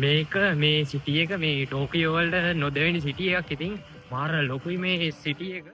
මේක මේ සිටිය එක මේ ටෝකියෝ වලට නොදෙවෙනි සිටිය එකක්. ඉතින් මාර ලොකුයි මේ සිටිය එක.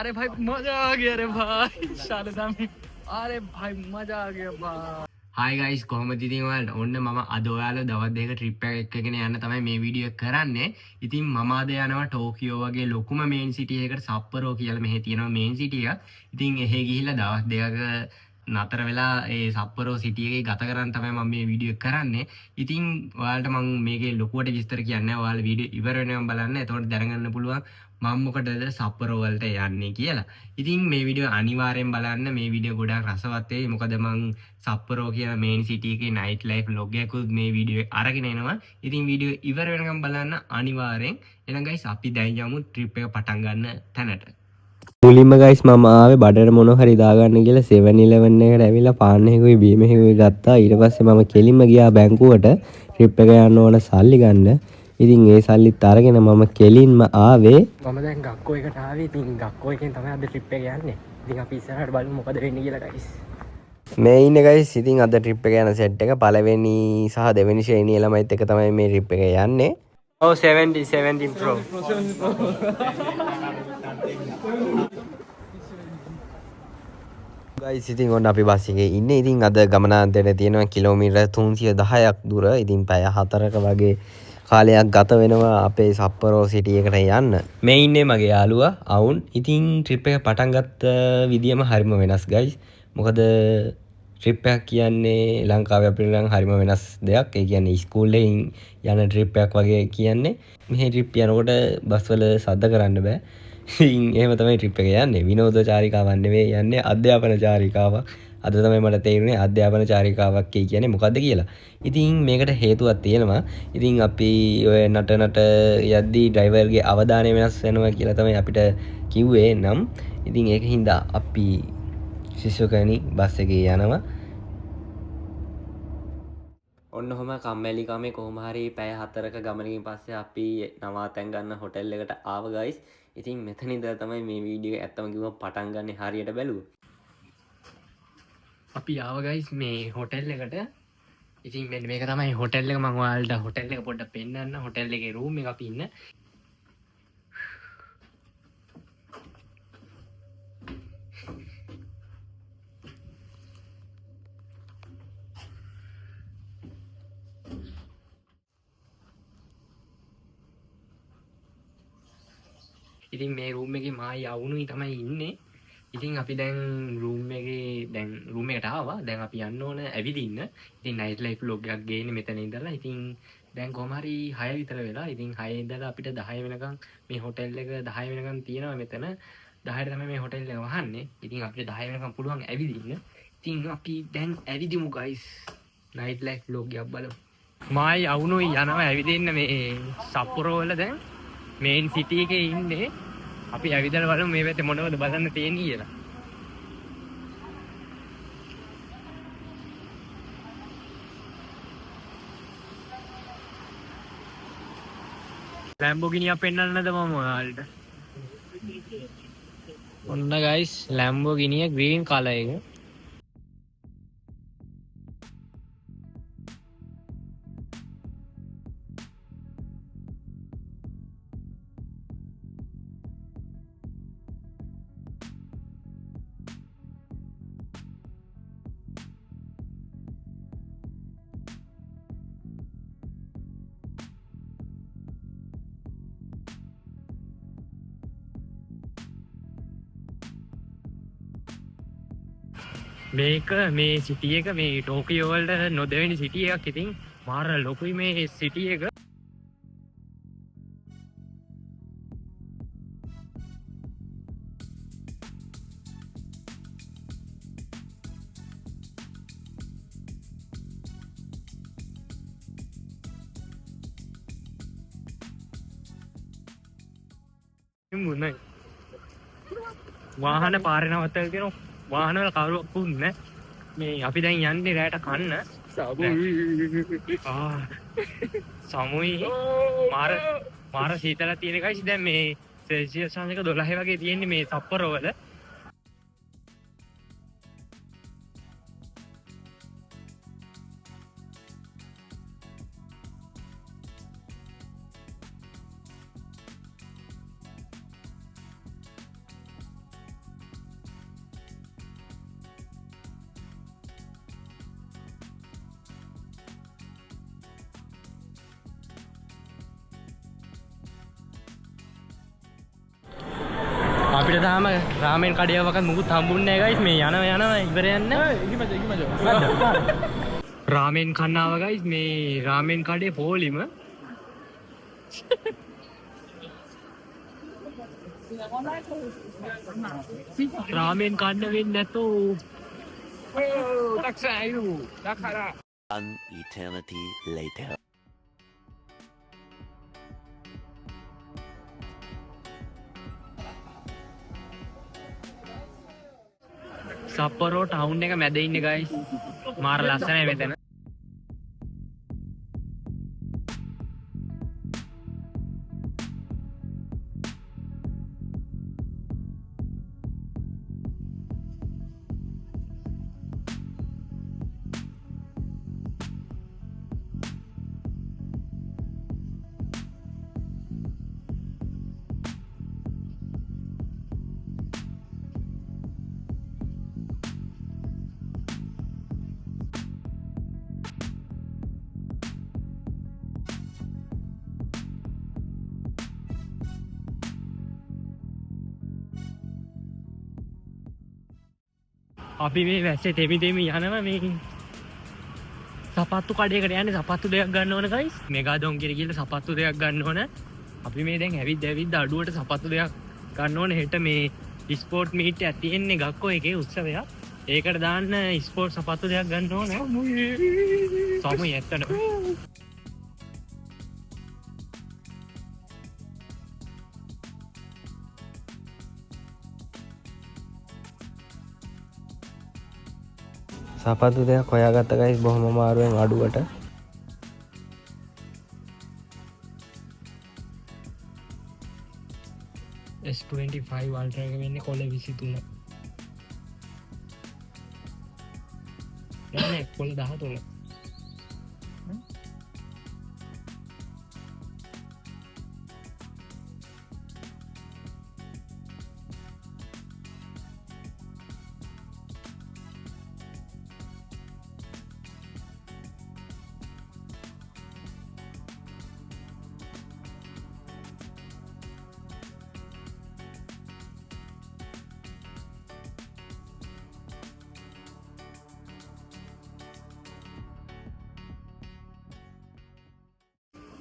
अरे भाई मजा आ गया रे भाई शारदा में अरे भाई मजा आ गया भाई हाय गाइस කොහොමද ඉතින් ඔයාලට ඔන්න මම අද ඔයාලා දවස් දෙක ට්‍රිප් එකක් එකගෙන යන්න තමයි මේ වීඩියෝ එක කරන්නේ. ඉතින් මම අද යනවා ටෝකියෝ වගේ ලොකුම මේන් සිටි එකකට සප්පරෝ කියලා මෙහෙ තියෙනවා මේන් සිටි එක. ඉතින් එහෙ ගිහිල්ලා දවස් දෙකක නතර වෙලා ඒ සප්පරෝ සිටි එකේ ගත කරන් තමයි මම මේ වීඩියෝ එක කරන්නේ. ඉතින් ඔයාලට මම මේකේ ලොකුවට විස්තර කියන්නේ ඔයාලා වීඩියෝ ඉවර වෙනකම් බලන්න. එතකොට දැනගන්න පුළුවන් මම මොකටද සප්පරෝ වලට යන්නේ කියලා. ඉතින් මේ වීඩියෝ අනිවාර්යෙන් බලන්න. මේ වීඩියෝ ගොඩාක් රසවත් වෙයි. මොකද මම සප්පරෝ කියන මේන් සිටි එකේ නයිට් ලයිෆ් vlog එකකුත් මේ වීඩියෝ එකේ අරගෙන එනවා. ඉතින් වීඩියෝ ඉවර වෙනකම් බලන්න අනිවාර්යෙන්. එහෙනම් ගයිස් අපි දැන් යමු ට්‍රිප් එක පටන් ගන්න තැනට. මුලින්ම ගයිස් මම ආවේ බඩට මොන හරි දාගන්න කියලා 7-Eleven එකට ඇවිල්ලා පාන් එකකුයි බීම එකකුයි ගත්තා. ඊට පස්සේ මම කෙලින්ම ගියා බැංකුවට ට්‍රිප් එක යන්න ඕන සල්ලි ගන්න. ඉතින් ඒ සල්ලිත් අරගෙන මම කෙලින්ම ආවේ. මම දැන් ගක්කෝ එකට ආවේ. ඉතින් ගක්කෝ එකෙන් තමයි අද ට්‍රිප් එක යන්නේ. ඉතින් අපි ඉස්සරහට බලමු මොකද වෙන්නේ කියලා ගයිස්. මේ ඉන්නේ ගයිස් ඉතින් අද ට්‍රිප් එක යන සෙට් එක පළවෙනි සහ දෙවෙනි ශ්‍රේණිය ළමයිත් එක තමයි මේ ට්‍රිප් එක යන්නේ. Oh 17 Pro. ගයිස් ඉතින් ඔන්න අපි බස් එකේ ඉන්නේ. ඉතින් අද ගමනාන්තයට තියෙනවා කිලෝමීටර් 310ක් දුර. ඉතින් පැය 4ක වගේ කාලයක් ගත වෙනවා අපේ සප්පරෝ සිටි එකට යන්න. මේ ඉන්නේ මගේ යාළුවා අවුන්. ඉතින් ට්‍රිප් එක පටන් ගත්ත විදියම හරිම වෙනස් ගයිස්. මොකද ට්‍රිප් එකක් කියන්නේ ලංකාවේ අපිට නම් හරිම වෙනස් දෙයක්. ඒ කියන්නේ ඉස්කෝලේ යන ට්‍රිප් එකක් වගේ කියන්නේ. මෙහි ට්‍රිප් යනකොට බස් වල සද්ද කරන්න බෑ. ඉතින් එහෙම තමයි ට්‍රිප් එක යන්නේ. විනෝද චාරිකාවක් නෙවෙයි යන්නේ අධ්‍යාපන චාරිකාවක්. අද තමයි මට තේරුනේ අධ්‍යාපන චාරිකාවක් කියන්නේ මොකද්ද කියලා. ඉතින් මේකට හේතුවක් තියෙනවා. ඉතින් අපි ඔය නට යද්දී ඩ්‍රයිවර්ගේ අවධානය වෙනස් වෙනවා කියලා තමයි අපිට කිව්වේ නම්. ඉතින් ඒකින්ද අපි ශිෂ්‍යකණි බස් එකේ යනවා. ඔන්න ඔහම කම්මැලි කමේ කොහොම හරි පැය 4ක ගමනකින් පස්සේ අපි නවාතැන් ගන්න හොටෙල් එකට ආව ගයිස්. ඉතින් මෙතන ඉඳලා තමයි මේ වීඩියෝ එක ඇත්තම කිව්වම පටන් ගන්න හරියට බැලුවා. අපි ආව ගයිස් මේ හොටෙල් එකට. ඉතින් මෙන්න මේක තමයි හොටෙල් එක. මම ඔයාලට හොටෙල් එක පොඩ්ඩක් පෙන්නන්න. හොටෙල් එකේ රූම් එක අපි ඉන්න. ඉතින් මේ රූම් එකේ මායි අවුනුයි තමයි ඉන්නේ. ඉතින් අපි දැන් රූම් එකට ආවා. දැන් අපි යන්න ඕන ඇවිදින්න. ඉතින් නයිට් ලයිෆ් vlog එකක් ගේන්නේ මෙතන ඉඳලා. ඉතින් දැන් කොහම හරි 6 විතර වෙලා. ඉතින් 6 ඉඳලා අපිට 10 වෙනකන් මේ හොටෙල් එක 10 වෙනකන් තියෙනවා මෙතන. 10ට තමයි මේ හොටෙල් එක වහන්නේ. ඉතින් අපිට 10 වෙනකන් පුළුවන් ඇවිදින්න. ඉතින් අපි දැන් ඇවිදිමු guys. නයිට් ලයිෆ් vlog එකක් බලමු. මායි අවුනුයි යනවා ඇවිදින්න මේ සප්පුරෝ වල දැන් මේන් සිටි එකේ ඉන්නේ. අපි ඇවිදලා බලමු මේ පැත්තේ මොනවද බලන්න තියෙන්නේ කියලා. Lamborghini එක පෙන්නන්නද මම ඔයාලට? ඔන්න guys Lamborghini එක green color එක. මේක මේ සිටි එක මේ ටෝකියෝ වලට නොදෙවෙනි සිටි එකක්. ඉතින් මාර ලොකුයි මේ සිටි එක. මුන්නයි වාහන පාරේ නවත්තලා තියෙනවා. වාහන වල කවුරුත් නැහැ. මේ අපි දැන් යන්නේ රැයට කන්න. සමුයි මාර සීතල තියෙන ගයිස් දැන් මේ සෙල්සියස් සංඛ්‍යාව 12 වගේ තියෙන්නේ මේ සප්පරෝ වල. අපිට තාම රාමෙන් කඩේවකට මුකුත් හම්බුන්නේ නැහැ ගයිස්. මේ යනවා ඉවර යන්න. රාමෙන් කන්න ආව ගයිස්. මේ රාමෙන් කඩේ පොලිම. රාමෙන් කන්න වෙන්නේ නැතෝ. 탁사유. 탁하라. An eternity later. සප්පරෝ ටවුන් එක මැද ඉන්නේ ගයිස්. මාර ලස්සනයි මෙතන. අපි මේ වැස්සේ තෙමි යනවා මේ සපත්තු කඩේකට යන්නේ සපත්තු දෙකක් ගන්න ඕන ගයිස්. මෙගාඩොන් කියලා ගිහලා සපත්තු දෙකක් ගන්න ඕන. අපි මේ දැන් ඇවිත් අඩුවට සපත්තු දෙකක් ගන්න ඕන. හෙට මේ ස්පෝර්ට් මීට් එකක් තියෙන්නේ ගක්කෝ එකේ උත්සවයක්. ඒකට දාන්න ස්පෝර්ට් සපත්තු දෙකක් ගන්න ඕන. සමුයි ඇත්තටම. සපත්තු දෙකක් හොයාගත්ත ගයිස් බොහොම අමාරුවෙන් අඩුවට. S25 අල්ට්‍රා එක වෙන්නේ කොළ 23. නෑ කොළ 13.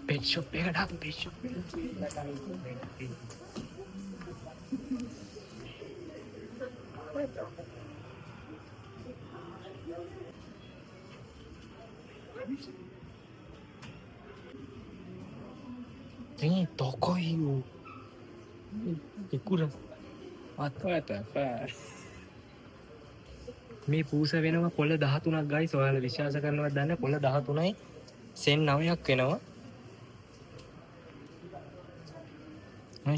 Pet shop එකට ආපු pet shop එකට. Ini toko itu. Kurang. Atau apa? මේ පූස වෙනවා කොළ 13ක් ගයිස්. ඔයාලා විශ්වාස කරනවද දන්නේ කොළ 13යි සෙන් 9ක් වෙනවා.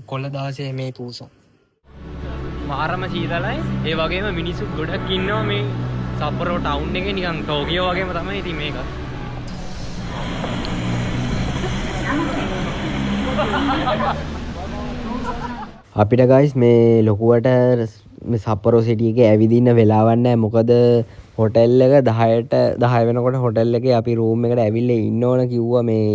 කොළ 16 මේ පූස. මාරම සීතලයි. ඒ වගේම මිනිස්සු ගොඩක් ඉන්නවා මේ සප්පරෝ ටවුන් එකේ නිකන් ටෝකියෝ වගේම තමයි ඉතින් මේක. අපිට ගයිස් මේ ලොකුවට මේ සප්පරෝ සිටි එකේ ඇවිදින්න වෙලාවක් නැහැ. මොකද හොටෙල් එක 10ට 10 වෙනකොට හොටෙල් එකේ අපි රූම් එකට ඇවිල්ලා ඉන්න ඕන කිව්වා මේ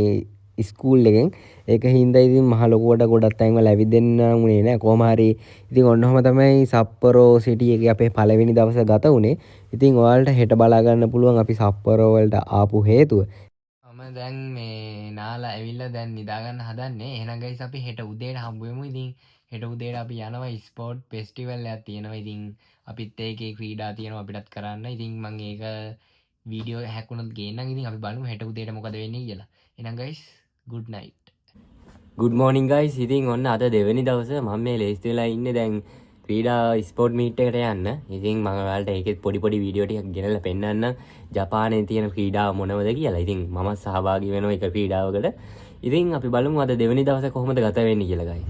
ස්කූල් එකෙන්. ඒක හින්දා ඉතින් මහ ලොකුවට ගොඩක් තැන්වල ඇවිදින්න උනේ නැහැ. කොහොම හරි ඉතින් ඔන්නෝම තමයි සප්පරෝ සිටි එකේ අපේ පළවෙනි දවස ගත උනේ. ඉතින් ඔයාලට හෙට බලා ගන්න පුළුවන් අපි සප්පරෝ වලට ආපු හේතුව. මම දැන් මේ නාලා ඇවිල්ලා දැන් නිදා ගන්න හදන්නේ. එහෙනම් ගයිස් අපි හෙට උදේට හම්බ වෙමු. ඉතින් හෙට උදේට අපි යනවා ස්පෝර්ට් ෆෙස්ටිවල් එකක් තියෙනවා. ඉතින් අපිත් ඒකේ ක්‍රීඩා තියෙනවා අපිටත් කරන්න. ඉතින් මම ඒක වීඩියෝ හැකුණොත් ගේන්නම්. ඉතින් අපි බලමු හෙට උදේට මොකද වෙන්නේ කියලා. එහෙනම් guys good night. good morning guys. ඉතින් ඔන්න අද දෙවෙනි දවස මම මේ ලේස්ති වෙලා ඉන්නේ. දැන් ක්‍රීඩා ස්පෝර්ට් මීට් එකට යන්න. ඉතින් මම ඔයාලට ඒකෙත් පොඩි පොඩි වීඩියෝ ටිකක් ගෙනල්ලා පෙන්නන්නම් ජපානයේ තියෙන ක්‍රීඩාව මොනවද කියලා. ඉතින් මම සහභාගී වෙනවා එක ක්‍රීඩාවකට. ඉතින් අපි බලමු අද දෙවෙනි දවසේ කොහොමද ගත වෙන්නේ කියලා guys.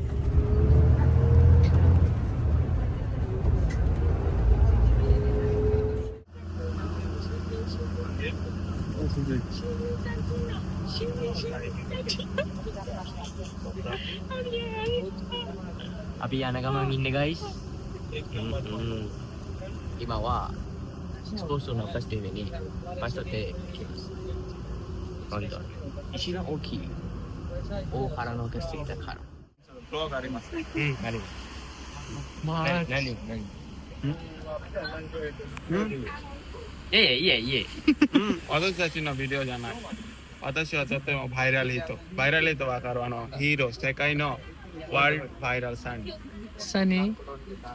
අපි යන ගමන් ඉන්නේ guys.今はスポーツのフェスティバルに場所で来ます。ロンドン。石が大きい。大原の景色だから。フロアがあります。あります。まあ、何いえいえいえ。私たちのビデオじゃない。私はとてもバイラルヒット。バイラルヒットわかるヒーロー、世界のワールドバイラルサンデー。सनी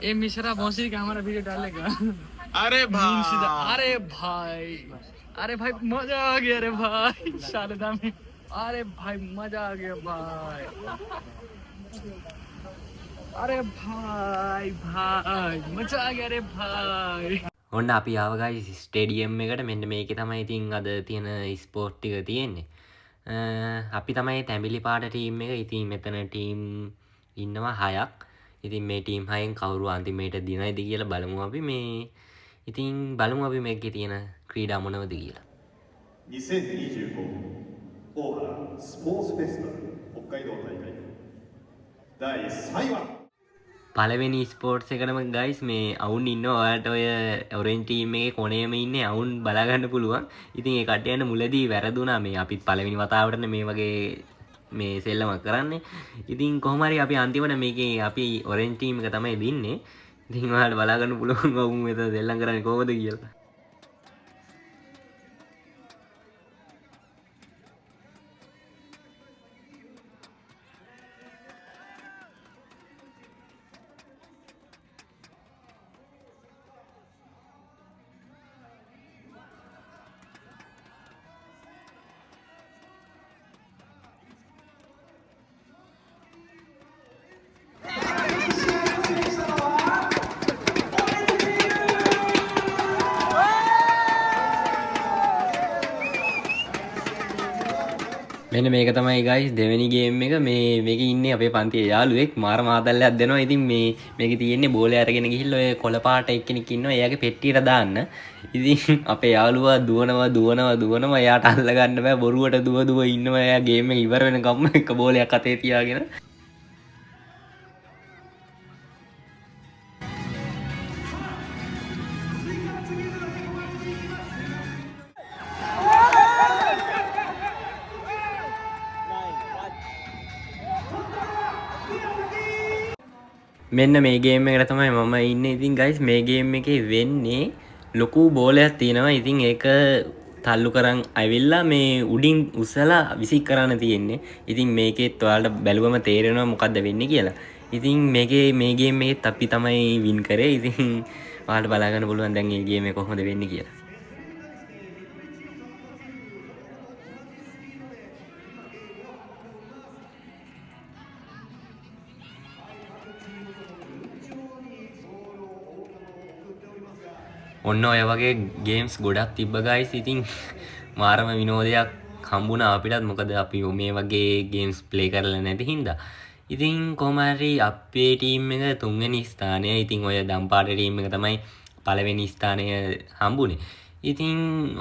ये मिश्रा मौसी का हमारा वीडियो डालेगा अरे भाई अरे भाई मजा आ गया रे भाई शारदा में अरे भाई मजा आ गया भाई अरे भाई भाई मजा आ गया रे भाई ඔන්න අපි ආව guys ස්ටේඩියම් එකට. මෙන්න මේකේ තමයි ඉතින් අද තියෙන ස්පෝර්ට් ටික තියෙන්නේ. අපි තමයි තැඹිලි පාට ටීම් එක. ඉතින් මෙතන ටීම් ඉන්නවා 6ක්. ඉතින් මේ ටීම් 6න් කවුරු අන්තිමේට දිනයිද කියලා බලමු අපි. මේ ඉතින් බලමු අපි මේකේ තියෙන ක්‍රීඩා මොනවද කියලා. 2025大原スポーツフェスティバル北海道大会第3位は පළවෙනි ස්පෝර්ට්ස් එකටම guys මේ අවුන් ඉන්නවා. ඔයාලට ඔය ඔරෙන්ජ් ටීම් එකේ කොනේම ඉන්නේ අවුන් බලා ගන්න පුළුවන්. ඉතින් ඒ කට්ටියන්ට මුලදී වැරදුනා. මේ අපිත් පළවෙනි වතාවටනේ මේ වගේ මේ සෙල්ලමක් කරන්නේ. ඉතින් කොහොම හරි අපි අන්තිමට මේකේ අපි ඔරෙන්ජ් ටීම් එක තමයි දින්නේ. ඉතින් ඔයාලට බලා ගන්න පුළුවන් අවුන් මෙතන සෙල්ලම් කරන්නේ කොහොමද කියලා. මෙන්න මේක තමයි guys දෙවෙනි ගේම් එක. මේකේ ඉන්නේ අපේ පන්තියේ යාළුවෙක් මාර මාතල්ලයක් දෙනවා. ඉතින් මේකේ තියෙන්නේ බෝලේ අරගෙන ගිහිල්ලා ඔය කොළ පාට එක්කෙනෙක් ඉන්නවා. එයාගේ පෙට්ටියට දාන්න. ඉතින් අපේ යාළුවා දුවනවා. එයාට අල්ල ගන්න බෑ. බොරුවට දුව ඉන්නවා. එයා ගේම් එක ඉවර වෙනකම්ම එක බෝලයක් අතේ තියාගෙන. මෙන්න මේ ගේම් එකට තමයි මම ඉන්නේ. ඉතින් guys මේ ගේම් එකේ වෙන්නේ ලොකු බෝලයක් තියෙනවා. ඉතින් ඒක තල්ලු කරන් ඇවිල්ලා මේ උඩින් උසලා විසික් කරන්න තියෙන්නේ. ඉතින් මේකෙත් ඔයාලට බැලුවම තේරෙනවා මොකද්ද වෙන්නේ කියලා. ඉතින් මේකේ මේ ගේම් එකෙත් අපි තමයි වින් කරේ. ඉතින් ඔයාලට බලා ගන්න පුළුවන් දැන් මේ ගේම් එක කොහොමද වෙන්නේ කියලා. ඔන්න ඔය වගේ ගේම්ස් ගොඩක් තිබ්බ guys. ඉතින් මාරම විනෝදයක් හම්බුණා අපිටත්. මොකද අපි මේ වගේ ගේම්ස් ප්ලේ කරලා නැති හින්දා. ඉතින් කොහොම හරි අපේ ටීම් එක තුන්වෙනි ස්ථානය. ඉතින් ඔය දම්පාට ටීම් එක තමයි පළවෙනි ස්ථානය හම්බුනේ. ඉතින්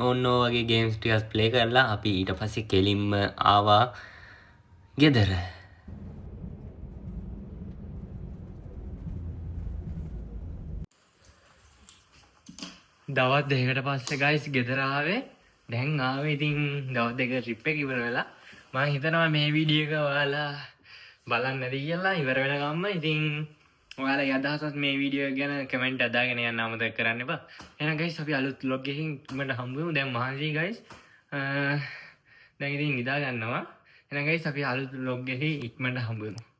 ඔන්න ඔය වගේ ගේම්ස් ටිකක් ප්ලේ කරලා අපි ඊට පස්සේ කෙලින්ම ආවා ගෙදර. දවස් දෙකකට පස්සේ guys ගෙදර ආවේ. දැන් ආවේ ඉතින් දවස් දෙක ට්‍රිප් එක ඉවර වෙලා. මම හිතනවා මේ වීඩියෝ එක ඔයාලා බලන්න නැති කියලා ඉවර වෙනකම්ම. ඉතින් ඔයාලා අදහසත් මේ වීඩියෝ එක ගැන කමෙන්ට් අදාගෙන යන්න අමතක කරන්න එපා. එහෙනම් guys අපි අලුත් vlog එකකින් ඉක්මනට හම්බ වෙමු. දැන් මහන්සි guys. දැන් ඉතින් නිදා ගන්නවා. එහෙනම් guys අපි අලුත් vlog එකකින් ඉක්මනට හම්බ වෙමු.